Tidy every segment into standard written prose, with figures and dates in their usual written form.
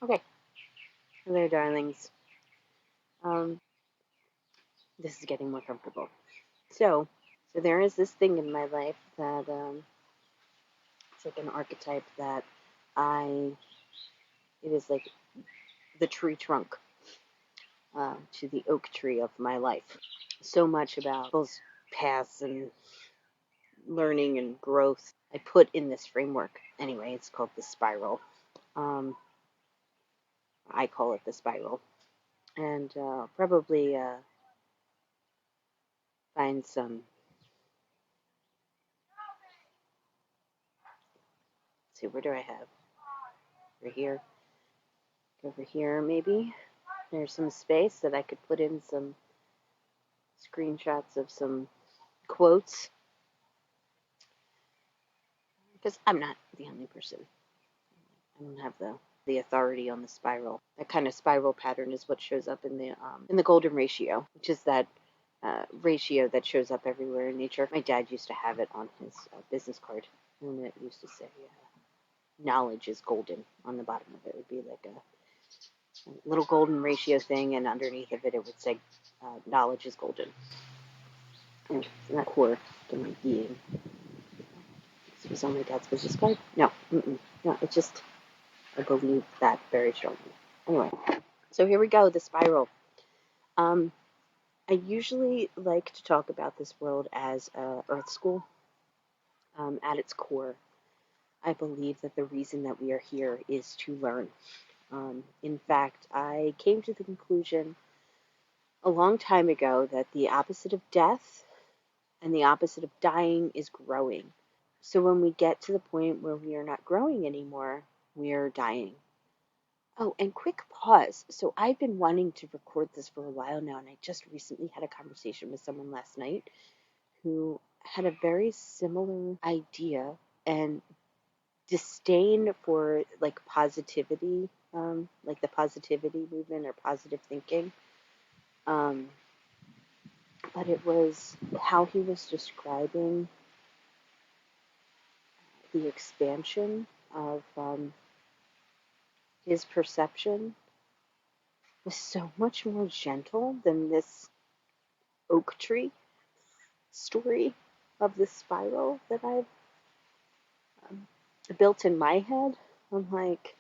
Okay, hello, darlings. Um, this is getting more comfortable. So there is this thing in my life that it's like an archetype that I. It is like the tree trunk to the oak tree of my life. So much about people's paths and learning and growth I put in this framework. Anyway, it's called the spiral. Um, I call it the spiral, and probably find some. Let's see, where do I have? Over here. Over here, maybe. There's some space that I could put in some screenshots of some quotes because I'm not the only person. I don't have the authority on the spiral. That kind of spiral pattern is what shows up in the golden ratio, which is that ratio that shows up everywhere in nature. My dad used to have it on his business card, and it used to say knowledge is golden on the bottom of it. It would be like a little golden ratio thing, and underneath of it, it would say knowledge is golden. And that core to my being. This was on my dad's business card. No, no, it just I believe that very strongly. Anyway, so here we go. The spiral. Um, I usually like to talk about this world as Earth School. At its core, I believe that the reason that we are here is to learn. In fact, I came to the conclusion a long time ago that the opposite of death and the opposite of dying is growing. So when we get to the point where we are not growing anymore, we are dying. Oh, and quick pause. So I've been wanting to record this for a while now, and I just recently had a conversation with someone last night who had a very similar idea and disdain for like positivity, like the positivity movement or positive thinking. Um, but it was how he was describing the expansion of his perception was so much more gentle than this oak tree story of the spiral that I've um, built in my head. I'm like,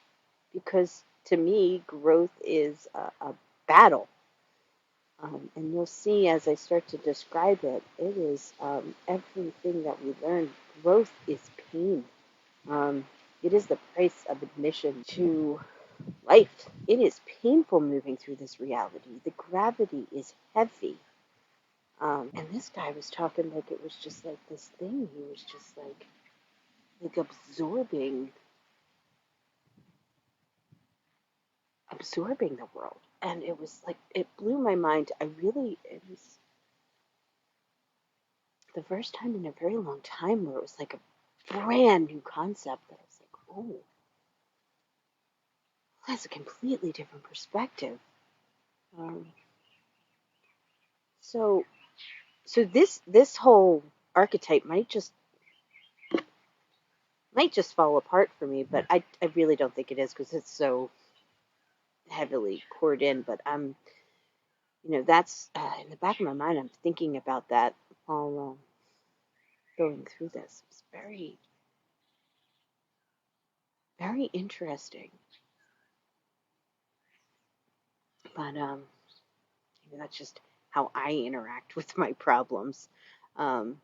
because to me, growth is a battle. And you'll see as I start to describe it, it is everything that we learn. Growth is pain. Um, it is the price of admission to life. It is painful moving through this reality. The gravity is heavy. And this guy was talking like it was just like this thing. He was just like absorbing the world. And it was like, it blew my mind. It was the first time in a very long time where it was like a brand new concept that I was like, oh, that's a completely different perspective. Um, so, so this whole archetype might just fall apart for me, but I really don't think it is because it's so heavily poured in. But that's in the back of my mind. I'm thinking about that while going through this. It's very, very interesting. But that's just how I interact with my problems. Um,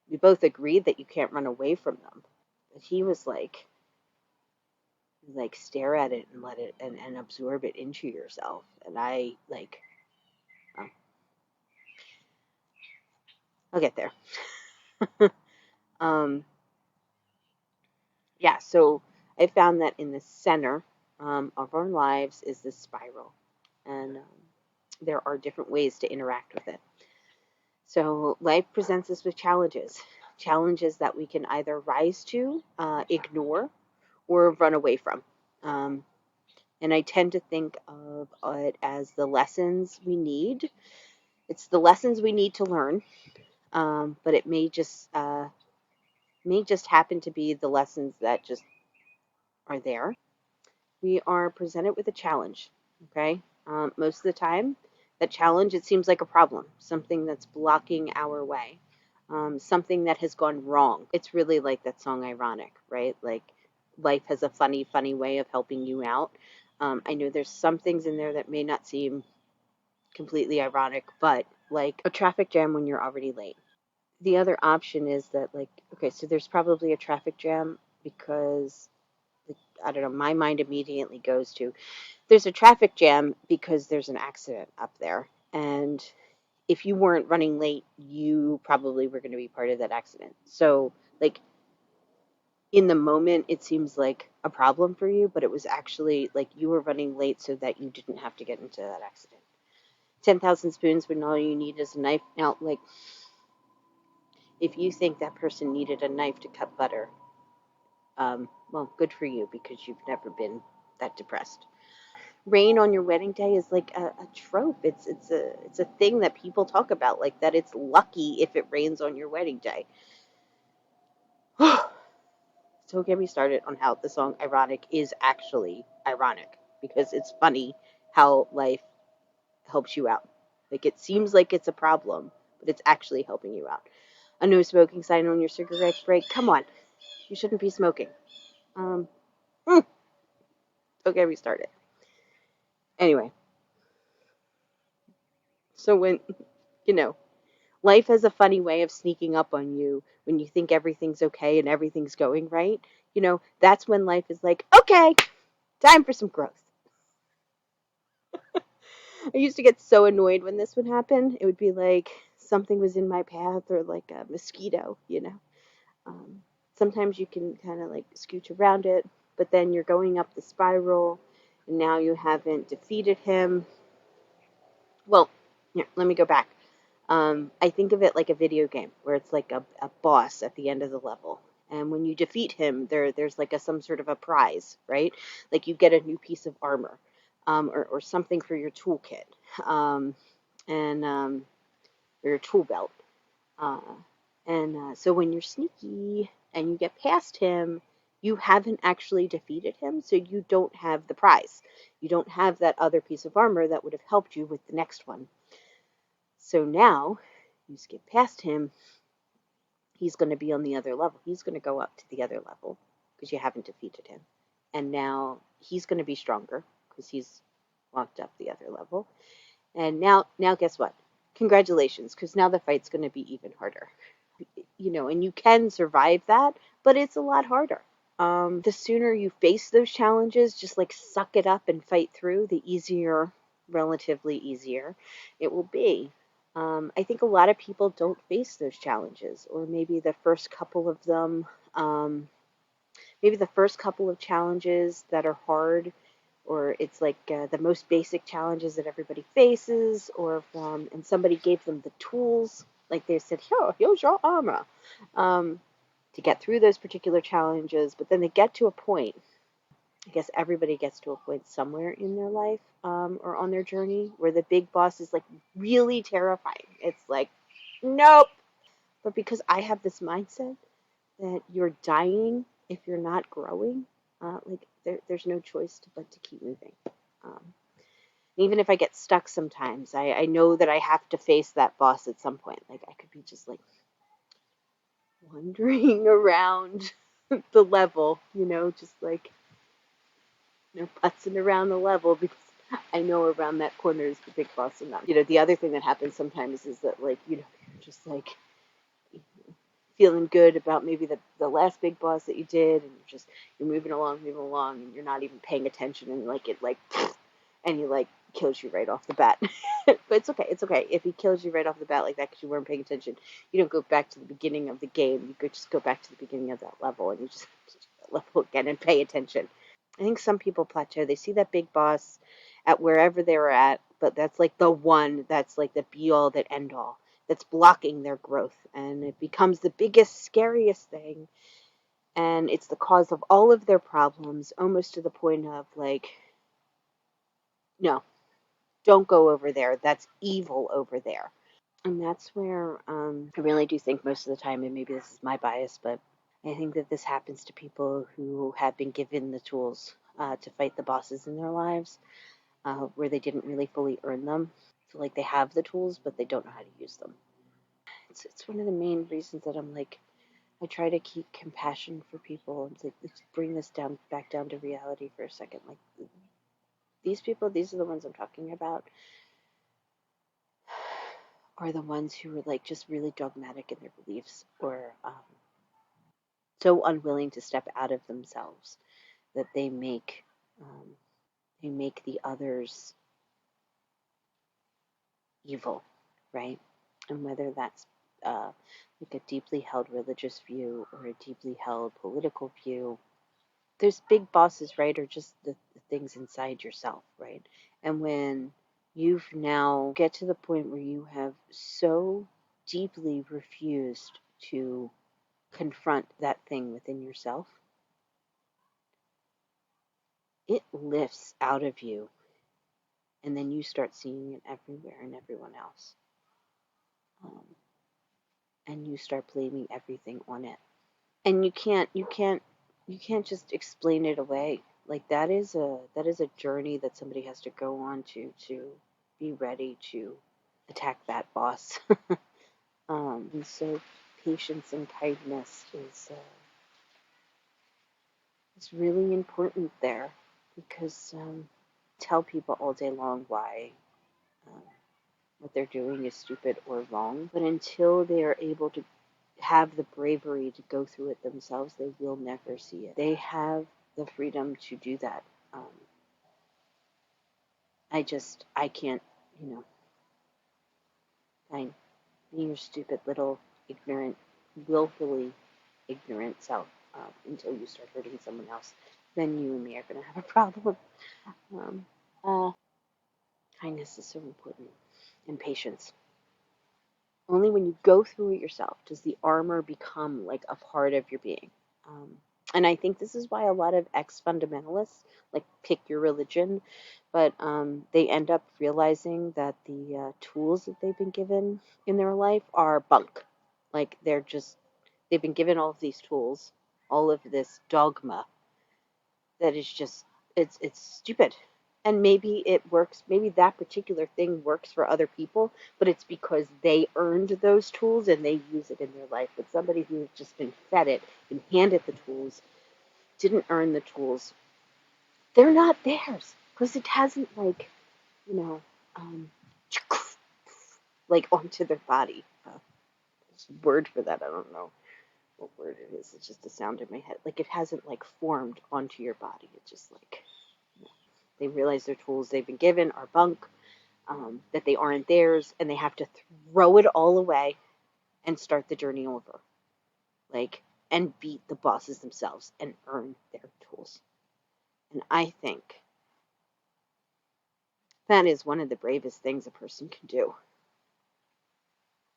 we both agreed that you can't run away from them. But he was like stare at it and let it and absorb it into yourself. And I like, oh, I'll get there. um, yeah, so I found that in the center of our lives is this spiral. And there are different ways to interact with it. So life presents us with challenges that we can either rise to, ignore, or run away from. Um, and I tend to think of it as the lessons we need. It's the lessons we need to learn, but it may just happen to be the lessons that just are there. We are presented with a challenge, okay? Most of the time, that challenge, it seems like a problem, something that's blocking our way, something that has gone wrong. It's really like that song, Ironic, right? Like, life has a funny, funny way of helping you out. I know there's some things in there that may not seem completely ironic, but like a traffic jam when you're already late. The other option is that, like, okay, so there's probably a traffic jam because, I don't know, my mind immediately goes to there's a traffic jam because there's an accident up there. And if you weren't running late, you probably were going to be part of that accident. So, like, in the moment, it seems like a problem for you, but it was actually like you were running late so that you didn't have to get into that accident. 10,000 spoons when all you need is a knife. Now, like, if you think that person needed a knife to cut butter, well, good for you because you've never been that depressed. Rain on your wedding day is like a trope. It's a thing that people talk about, like that it's lucky if it rains on your wedding day. Don't get me started on how the song Ironic is actually ironic because it's funny how life helps you out. Like, it seems like it's a problem, but it's actually helping you out. A no smoking sign on your cigarette break. Come on, you shouldn't be smoking. Um, don't get me started. Anyway, so when, you know, life has a funny way of sneaking up on you when you think everything's okay and everything's going right. That's when life is like, okay, time for some growth. I used to get so annoyed when this would happen. It would be like something was in my path or like a mosquito. Um, Sometimes you can kind of like scooch around it, but then you're going up the spiral and now you haven't defeated him. Well, here, let me go back. I think of it like a video game where it's like a boss at the end of the level. And when you defeat him, there's like some sort of a prize, right? Like you get a new piece of armor, or something for your toolkit, and or your tool belt. Uh, and so when you're sneaky and you get past him, you haven't actually defeated him, so you don't have the prize. You don't have that other piece of armor that would have helped you with the next one. So now you skip past him, he's going to be on the other level. He's going to go up to the other level because you haven't defeated him. And now he's going to be stronger because he's walked up the other level. And now guess what? Congratulations, because now the fight's going to be even harder. And you can survive that, but it's a lot harder. The sooner you face those challenges, just like suck it up and fight through, the easier, relatively easier, it will be. I think a lot of people don't face those challenges, or maybe the first couple of them, maybe the first couple of challenges that are hard, or it's like the most basic challenges that everybody faces, and somebody gave them the tools, like they said, here's your armor, to get through those particular challenges. But then they get to a point, I guess everybody gets to a point somewhere in their life, or on their journey, where the big boss is like really terrifying. It's like, nope. But because I have this mindset that you're dying if you're not growing, like there's no choice but to keep moving. Um, Even if I get stuck sometimes, I know that I have to face that boss at some point. Like, I could be just like wandering around the level, just like, putzing around the level because I know around that corner is the big boss. And the other thing that happens sometimes is that, like, you're just like feeling good about maybe the last big boss that you did, and you're moving along, and you're not even paying attention, and like it like, and he like kills you right off the bat. But it's okay if he kills you right off the bat like that because you weren't paying attention. You don't go back to the beginning of the game. You could just go back to the beginning of that level, and you just level again and pay attention. I think some people plateau. They see that big boss at wherever they were at, but that's like the one that's like the be all that end all that's blocking their growth. And it becomes the biggest, scariest thing. And it's the cause of all of their problems, almost to the point of like, no, don't go over there. That's evil over there. And that's where I really do think most of the time, and maybe this is my bias, but I think that this happens to people who have been given the tools, to fight the bosses in their lives, where they didn't really fully earn them. So like they have the tools, but they don't know how to use them. It's one of the main reasons that I'm like, I try to keep compassion for people and like, let's bring this down back down to reality for a second. Like these people, these are the ones I'm talking about, are the ones who are like just really dogmatic in their beliefs, or so unwilling to step out of themselves that um, they make the others evil, right? And whether that's like a deeply held religious view or a deeply held political view, there's big bosses, right? Or just the things inside yourself, right? And when you've now get to the point where you have so deeply refused to confront that thing within yourself, it lifts out of you, and then you start seeing it everywhere and everyone else, um, and you start blaming everything on it. And you can't just explain it away. Like that is a journey that somebody has to go on to be ready to attack that boss. And so patience and kindness is really important there, because tell people all day long why um, what they're doing is stupid or wrong, but until they are able to have the bravery to go through it themselves, they will never see it. They have the freedom to do that. Um, I can't, you know, fine, be your stupid little ignorant, willfully ignorant self until you start hurting someone else. Then you and me are going to have a problem. Um, uh, Kindness is so important, and patience. Only when you go through it yourself does the armor become like a part of your being. Um, and I think this is why a lot of ex-fundamentalists like pick your religion, but they end up realizing that the tools that they've been given in their life are bunk. Like they've been given all of these tools, all of this dogma that is just it's stupid. And maybe it works, maybe that particular thing works for other people, but it's because they earned those tools and they use it in their life. But somebody who's just been fed it, been handed the tools, didn't earn the tools, they're not theirs because it hasn't you know um, like onto their body. There's a word for that. I don't know what word it is. It's just a sound in my head. Like it hasn't like formed onto your body. It's just like they realize their tools they've been given are bunk, that they aren't theirs, and they have to throw it all away and start the journey over. Like, and beat the bosses themselves and earn their tools. And I think that is one of the bravest things a person can do.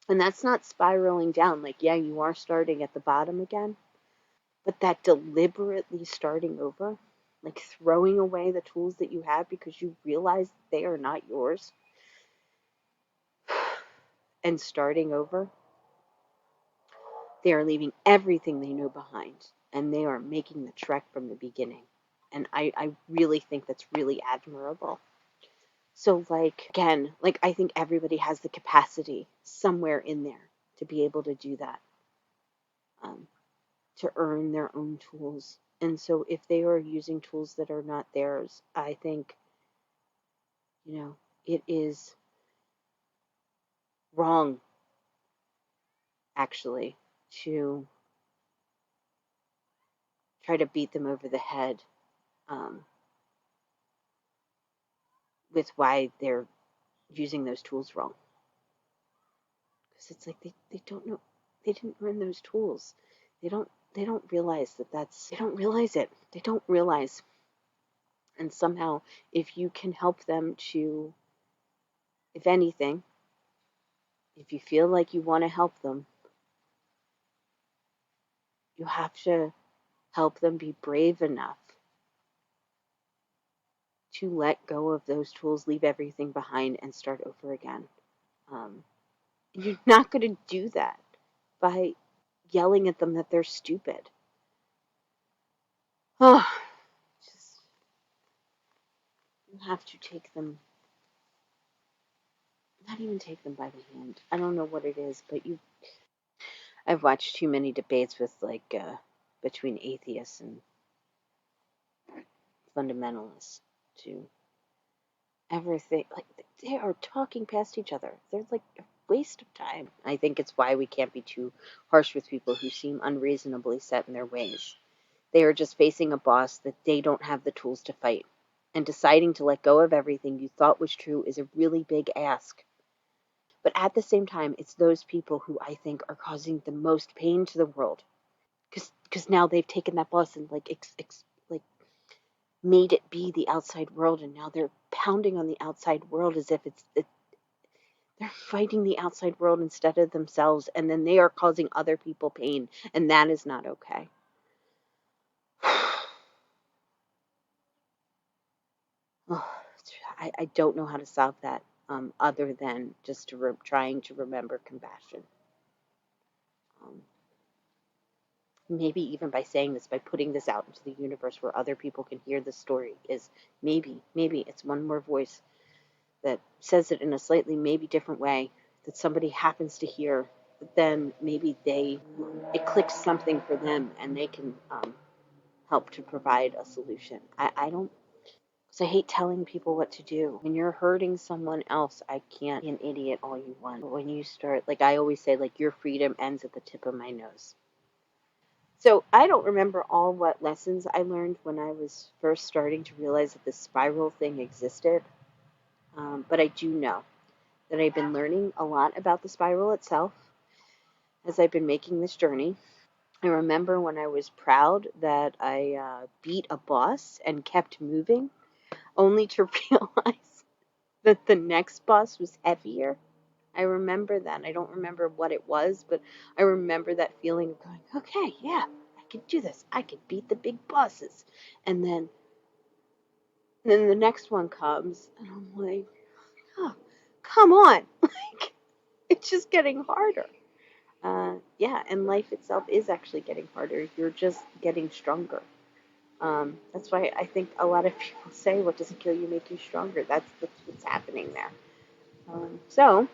And that's not spiraling down. Like, yeah, you are starting at the bottom again, but that deliberately starting over, like throwing away the tools that you have because you realize they are not yours, and starting over, they are leaving everything they know behind, and they are making the trek from the beginning. And I really think that's really admirable. So, like, again, like, I think everybody has the capacity somewhere in there to be able to do that, um, to earn their own tools. And so, if they are using tools that are not theirs, I think, it is wrong, actually, to try to beat them over the head um, with why they're using those tools wrong. Because it's like they don't know, they didn't earn those tools. They don't realize they don't realize it. They don't realize. And somehow, if you can help them to, if anything, if you feel like you want to help them, you have to help them be brave enough to let go of those tools, leave everything behind, and start over again. Um, you're not going to do that by yelling at them that they're stupid. Oh, just You have to take them, not even take them by the hand. I don't know what it is, but I've watched too many debates with between atheists and fundamentalists to ever think like they are talking past each other. They're like a waste of time. I think it's why we can't be too harsh with people who seem unreasonably set in their ways. They are just facing a boss that they don't have the tools to fight. And deciding to let go of everything you thought was true is a really big ask. But at the same time, it's those people who I think are causing the most pain to the world. Because now they've taken that boss and like made it be the outside world, and now they're pounding on the outside world as if they're fighting the outside world instead of themselves, and then they are causing other people pain, and that is not okay. I don't know how to solve that other than just trying to remember compassion. Um, maybe even by saying this, by putting this out into the universe where other people can hear the story, is maybe it's one more voice that says it in a slightly maybe different way that somebody happens to hear, but then maybe it clicks something for them and they can help to provide a solution. I don't, because I hate telling people what to do. When you're hurting someone else, I can't be an idiot all you want. But when you start, like I always say, like your freedom ends at the tip of my nose. So I don't remember all what lessons I learned when I was first starting to realize that the spiral thing existed. But I do know that I've been learning a lot about the spiral itself as I've been making this journey. I remember when I was proud that I beat a boss and kept moving, only to realize that the next boss was heavier. I remember that. I don't remember what it was, but I remember that feeling of going, okay, yeah, I can do this. I can beat the big bosses. And then the next one comes, and I'm like, oh, come on. Like, it's just getting harder. Yeah, and life itself is actually getting harder. You're just getting stronger. That's why I think a lot of people say, what doesn't kill you make you stronger. That's what's happening there. So,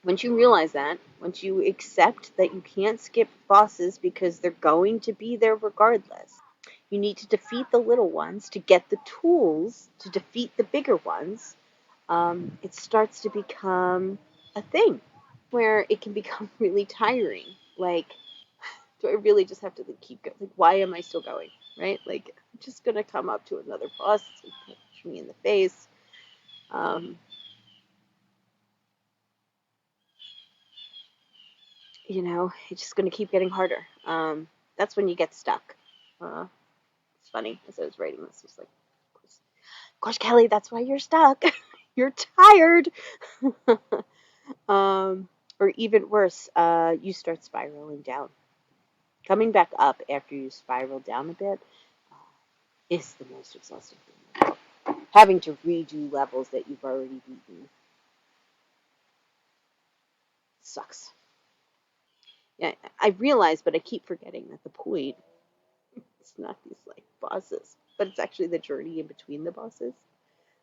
once you realize that, once you accept that you can't skip bosses because they're going to be there regardless, you need to defeat the little ones to get the tools to defeat the bigger ones. It starts to become a thing where it can become really tiring. Like, do I really just have to keep going? Like, why am I still going? Right? Like, I'm just gonna come up to another boss and punch me in the face. Um, it's just gonna keep getting harder. That's when you get stuck. It's funny as I was writing this, it's like, of course, Kelly, that's why you're stuck. You're tired. um, or even worse, you start spiraling down. Coming back up after you spiral down a bit is the most exhausting thing. Having to redo levels that you've already beaten sucks. Yeah, I realize, but I keep forgetting that the point is not these like bosses, but it's actually the journey in between the bosses.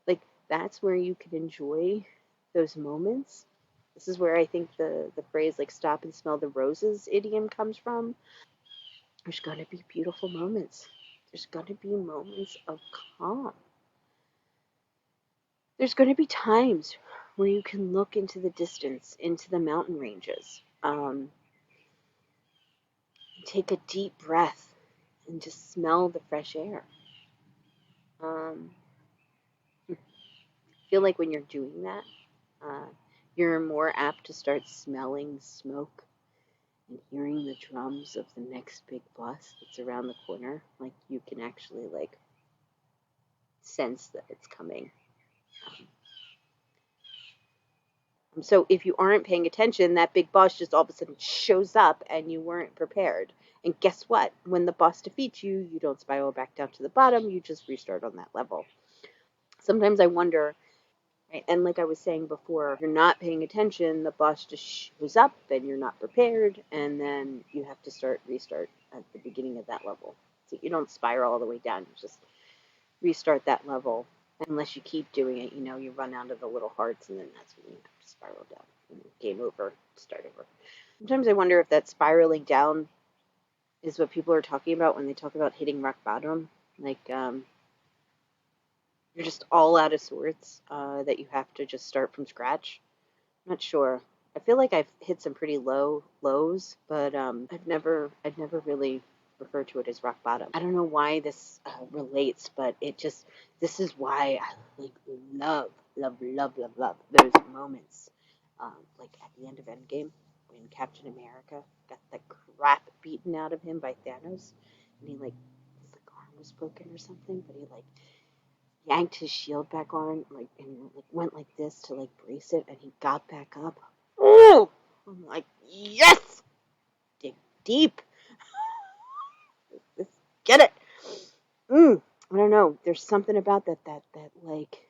Like that's where you can enjoy those moments. This is where I think the phrase like "stop and smell the roses" idiom comes from. There's gonna be beautiful moments. There's gonna be moments of calm. There's gonna be times where you can look into the distance, into the mountain ranges. Take a deep breath and just smell the fresh air. Um, I feel like when you're doing that, uh, you're more apt to start smelling smoke and hearing the drums of the next big boss that's around the corner. Like you can actually like sense that it's coming. So if you aren't paying attention, that big boss just all of a sudden shows up and you weren't prepared. And guess what? When the boss defeats you, you don't spiral back down to the bottom. You just restart on that level. Sometimes I wonder, right? And like I was saying before, if you're not paying attention, the boss just shows up and you're not prepared, and then you have to restart at the beginning of that level. So you don't spiral all the way down, you just restart that level. Unless you keep doing it, you run out of the little hearts, and then that's when you have to spiral down. Game over, start over. Sometimes I wonder if that spiraling down is what people are talking about when they talk about hitting rock bottom. Like, you're just all out of sorts, that you have to just start from scratch. I'm not sure. I feel like I've hit some pretty low lows, but I've never really referred to it as rock bottom. I don't know why this relates, but this is why I like love, love, love, love, love those moments, like at the end of Endgame when Captain America got the crap beaten out of him by Thanos, and he like his like arm was broken or something, but he like yanked his shield back on, like, and like went like this to like brace it, and he got back up. Oh, I'm like, yes, dig deep, let's get it. I don't know. There's something about that like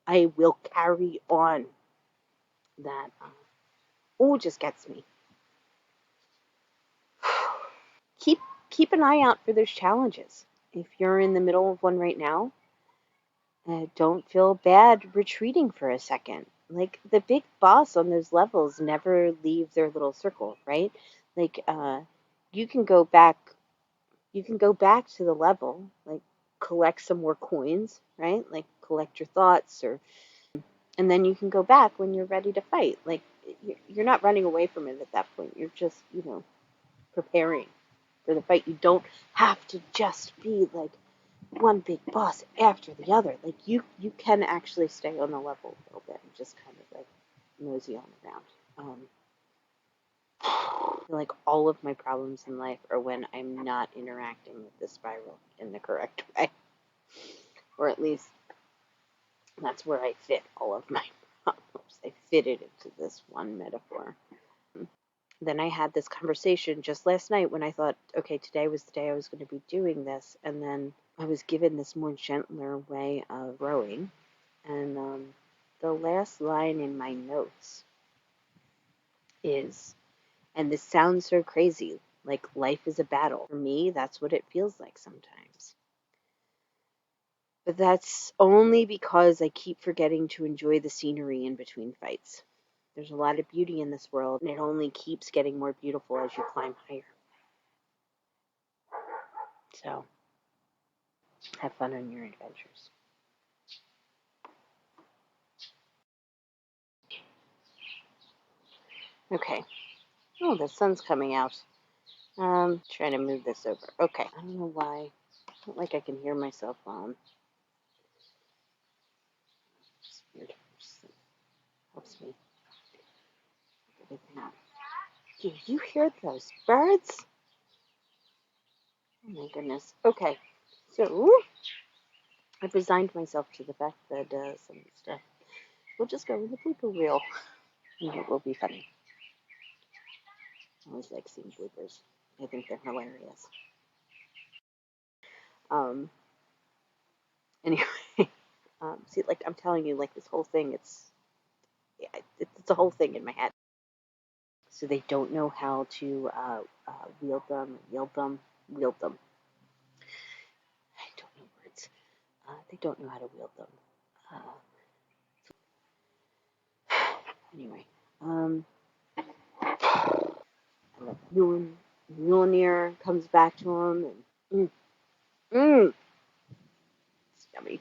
I will carry on. That just gets me. Keep keep an eye out for those challenges. If you're in the middle of one right now, don't feel bad retreating for a second. Like the big boss on those levels never leave their little circle, right? Like you can go back to the level, like collect some more coins, right? Like collect your thoughts or and then you can go back when you're ready to fight. Like you're not running away from it at that point. You're just, preparing for the fight. You don't have to just be like one big boss after the other. Like you can actually stay on the level a little bit and just kind of like mosey on around. I feel like all of my problems in life are when I'm not interacting with the spiral in the correct way, or at least that's where I fit all of my problems. I fit it into this one metaphor. Then I had this conversation just last night when I thought, okay, today was the day I was going to be doing this, and then I was given this more gentler way of rowing, and the last line in my notes is, and this sounds so crazy, like life is a battle. For me, that's what it feels like sometimes. But that's only because I keep forgetting to enjoy the scenery in between fights. There's a lot of beauty in this world, and it only keeps getting more beautiful as you climb higher. So, have fun on your adventures. Okay. Oh, the sun's coming out. Trying to move this over. Okay. I don't know why. I don't like I can hear myself. It's weird. Just helps me. Everything. Do you hear those birds? Oh my goodness. Okay. So, I've resigned myself to the fact that some stuff will just go in the blooper reel. And it will be funny. I always like seeing bloopers. I think they're hilarious. Um, anyway, see, like I'm telling you, like this whole thing, it's a whole thing in my head. So they don't know how to wield them, wield them. I don't know words. They don't know how to wield them. Anyway, and the Mjolnir comes back to him, and it's yummy.